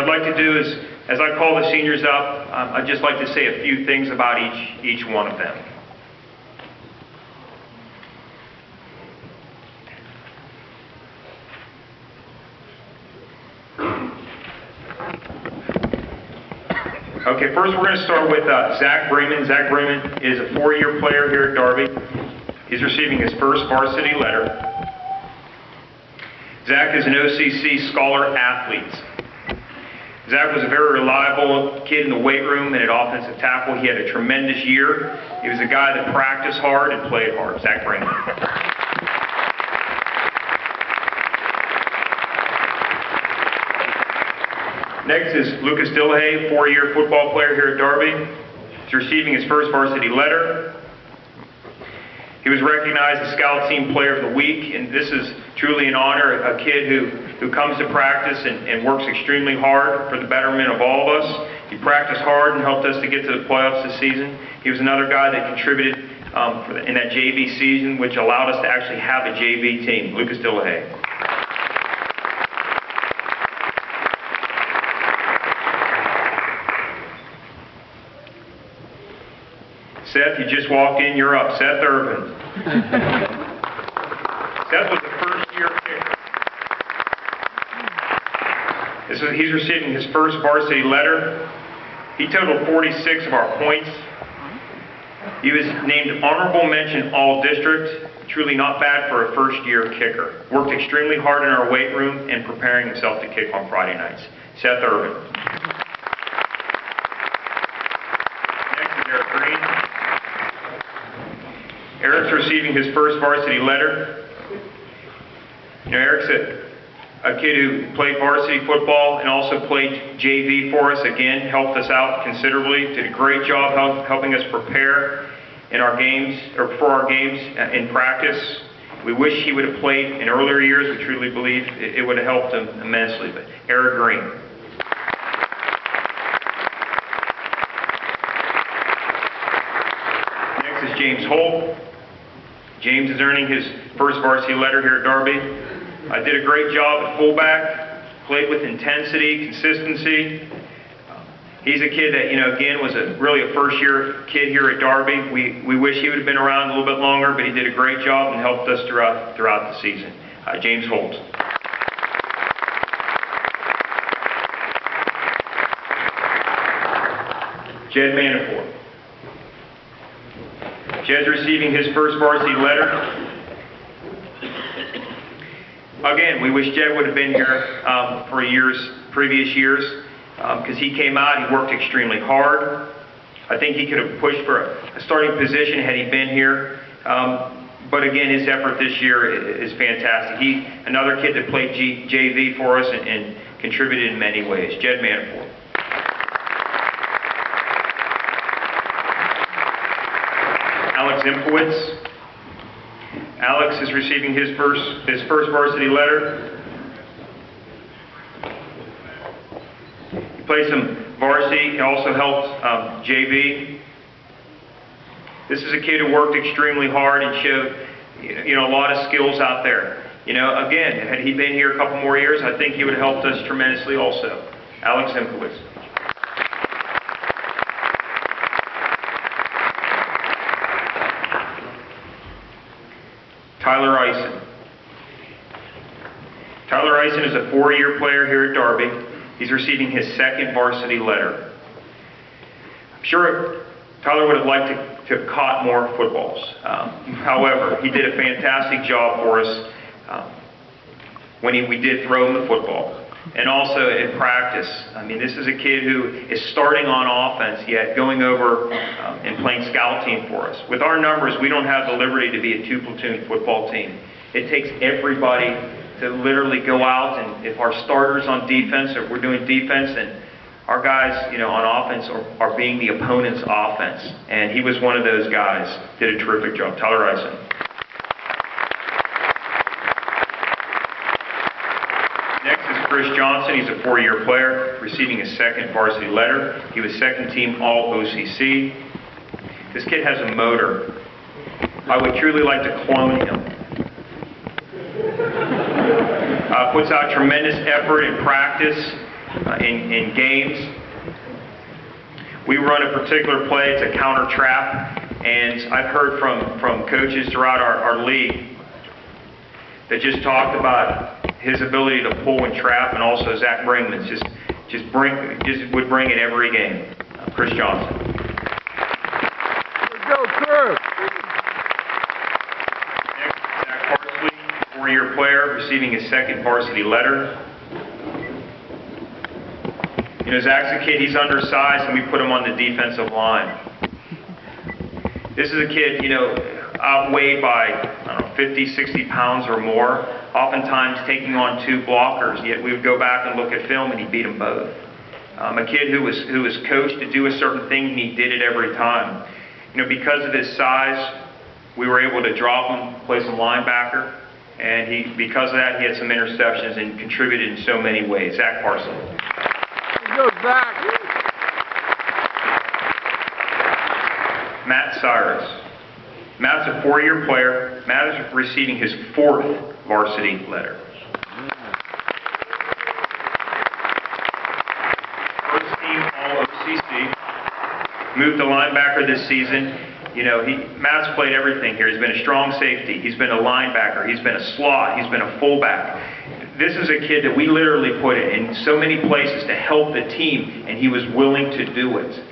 What I'd like to do is, as I call the seniors up, I'd just like to say a few things about each one of them. Okay, first we're going to start with Zach Brayman. Zach Brayman is a four-year player here at Darby. He's receiving his first varsity letter. Zach is an OCC scholar athlete. Zach was a very reliable kid in the weight room and at offensive tackle. He had a tremendous year. He was a guy that practiced hard and played hard. Zach Brayman. Next is Lucas Dillahay, four-year football player here at Darby. He's receiving his first varsity letter. He was recognized as Scout Team Player of the Week, and this is truly an honor. A kid who comes to practice and works extremely hard for the betterment of all of us. He practiced hard and helped us to get to the playoffs this season. He was another guy that contributed in that JV season, which allowed us to actually have a JV team. Lucas Dillahay. Seth, you just walked in, you're up. Seth Irvin. Seth was the first-year kicker. He's receiving his first varsity letter. He totaled 46 of our points. He was named Honorable Mention All-District. Truly not bad for a first-year kicker. Worked extremely hard in our weight room and preparing himself to kick on Friday nights. Seth Irvin. Eric's receiving his first varsity letter. You know, Eric's a kid who played varsity football and also played JV for us. Again, helped us out considerably. Did a great job helping us prepare in our games, or for our games in practice. We wish he would have played in earlier years. We truly believe it would have helped him immensely. But Eric Green. Next is James Holt. James is earning his first varsity letter here at Darby. Did a great job at fullback, played with intensity, consistency. He's a kid that, again, was really a first-year kid here at Darby. We wish he would have been around a little bit longer, but he did a great job and helped us throughout the season. James Holt. Jed Manafort. Jed's receiving his first varsity letter. Again, we wish Jed would have been here for previous years, because he came out, he worked extremely hard. I think he could have pushed for a starting position had he been here. But again, his effort this year is fantastic. Another kid that played JV for us and contributed in many ways. Jed Manafort. Alex Impowitz. Alex is receiving his first varsity letter. He played some varsity. He also helped JV. This is a kid who worked extremely hard and showed, a lot of skills out there. Again, had he been here a couple more years, I think he would have helped us tremendously also. Alex Impowitz. Tyler Eisen. Tyler Eisen is a four-year player here at Darby. He's receiving his second varsity letter. I'm sure Tyler would have liked to have caught more footballs. However, he did a fantastic job for us when we did throw him the football. And also in practice. This is a kid who is starting on offense, yet going over and playing scout team for us. With our numbers, we don't have the liberty to be a two-platoon football team. It takes everybody to literally go out, and if our starters on defense, if we're doing defense, then our guys, on offense are being the opponent's offense. And he was one of those guys. Did a terrific job. Tyler Eisen. Chris Johnson, he's a four-year player, receiving his second varsity letter. He was second team All OCC. This kid has a motor. I would truly like to clone him. Puts out tremendous effort in practice. in games. We run a particular play, it's a counter trap, and I've heard from coaches throughout our league that just talked about his ability to pull and trap, and also Zach Bringman's just would bring it every game. Chris Johnson. Let's go, Chris. Next, Zach Parsley, 4-year player, receiving his second varsity letter. You know, Zach's a kid, he's undersized, and we put him on the defensive line. This is a kid, you know, outweighed by, I don't know, 50, 60 pounds or more, oftentimes taking on 2 blockers, yet we would go back and look at film and he beat them both. A kid who was coached to do a certain thing, and he did it every time. You know, because of his size, we were able to drop him, play some linebacker, and because of that, he had some interceptions and contributed in so many ways. Zach Parsley. Go, Zach. Matt Cyrus. Matt's a 4-year player. Matt is receiving his 4th varsity letter. First team All OCC. Moved to linebacker this season. You know, Matt's played everything here. He's been a strong safety. He's been a linebacker. He's been a slot. He's been a fullback. This is a kid that we literally put in so many places to help the team, and he was willing to do it.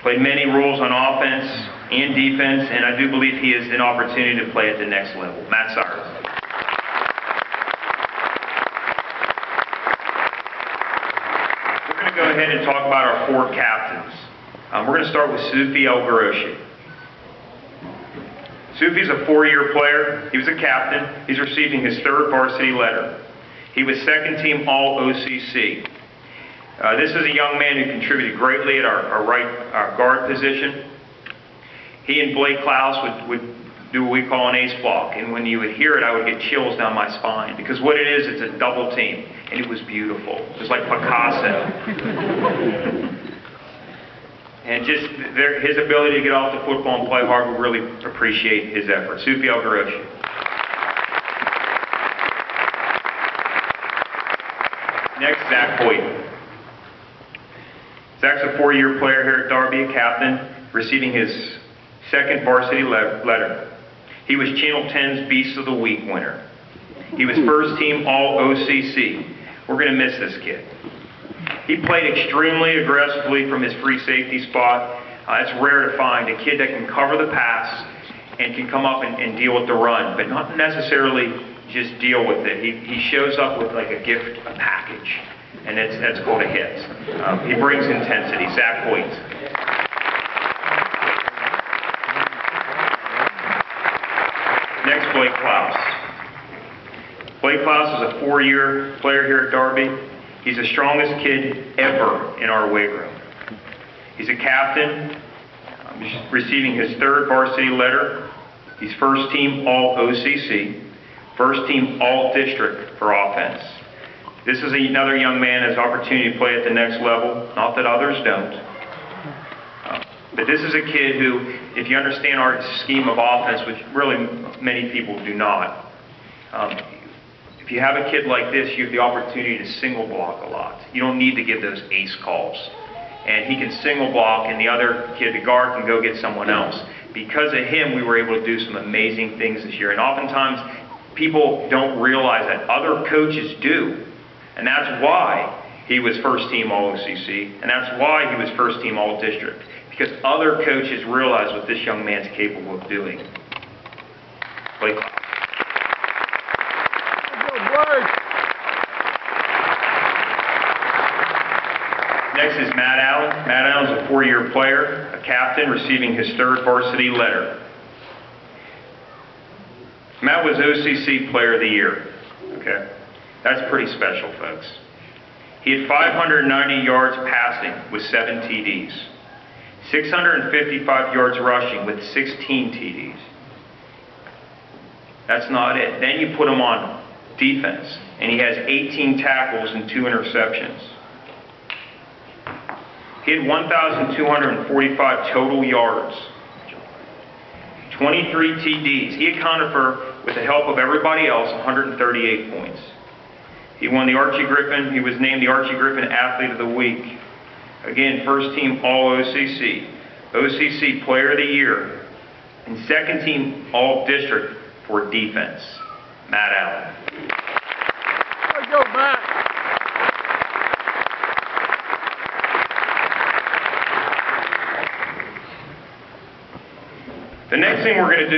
Played many roles on offense and defense, and I do believe he has an opportunity to play at the next level. Matt Cyrus. We're going to go ahead and talk about our 4 captains. We're going to start with Sufi El-Garoshi. Sufi's a 4-year player. He was a captain. He's receiving his 3rd varsity letter. He was 2nd team All OCC. This is a young man who contributed greatly at our right guard position. He and Blake Klaus would do what we call an ace block, and when you would hear it, I would get chills down my spine, because what it is, it's a double team, and it was beautiful. It was like Picasso. And just his ability to get off the football and play hard, we really appreciate his effort. Sufi El-Garoshi. Next, Zach Hoyt. Zach's a 4-year player here at Darby, a captain, receiving his 2nd varsity letter. He was Channel 10's Beast of the Week winner. He was 1st team All OCC. We're going to miss this kid. He played extremely aggressively from his free safety spot. It's rare to find a kid that can cover the pass and can come up and deal with the run, but not necessarily just deal with it. He shows up with like a gift, a package, and that's called a hit. He brings intensity. Zach Hoyt. Next, Blake Klaus. Blake Klaus is a 4-year player here at Darby. He's the strongest kid ever in our weight room. He's a captain, receiving his 3rd varsity letter. He's 1st team All OCC, 1st team All District for offense. This is another young man who has opportunity to play at the next level, not that others don't. But this is a kid who, if you understand our scheme of offense, which really many people do not, if you have a kid like this, you have the opportunity to single block a lot. You don't need to give those ace calls. And he can single block, and the other kid, the guard, can go get someone else. Because of him, we were able to do some amazing things this year. And oftentimes, people don't realize that other coaches do. And that's why he was 1st team All OCC, and that's why he was 1st team All District. Because other coaches realize what this young man's capable of doing. Blake. Next is Matt Allen. Matt Allen's a 4-year player, a captain, receiving his 3rd varsity letter. Matt was OCC Player of the Year. Okay, that's pretty special, folks. He had 590 yards passing with 7 TDs, 655 yards rushing with 16 TDs. That's not it. Then you put him on defense, and he has 18 tackles and 2 interceptions. He had 1,245 total yards, 23 TDs. He accounted for with the help of everybody else, 138 points. He won the Archie Griffin. He was named the Archie Griffin Athlete of the Week. Again, first team All OCC, OCC Player of the Year, and second team All District for defense. Matt Allen. Let's go, Matt. The next thing we're going to do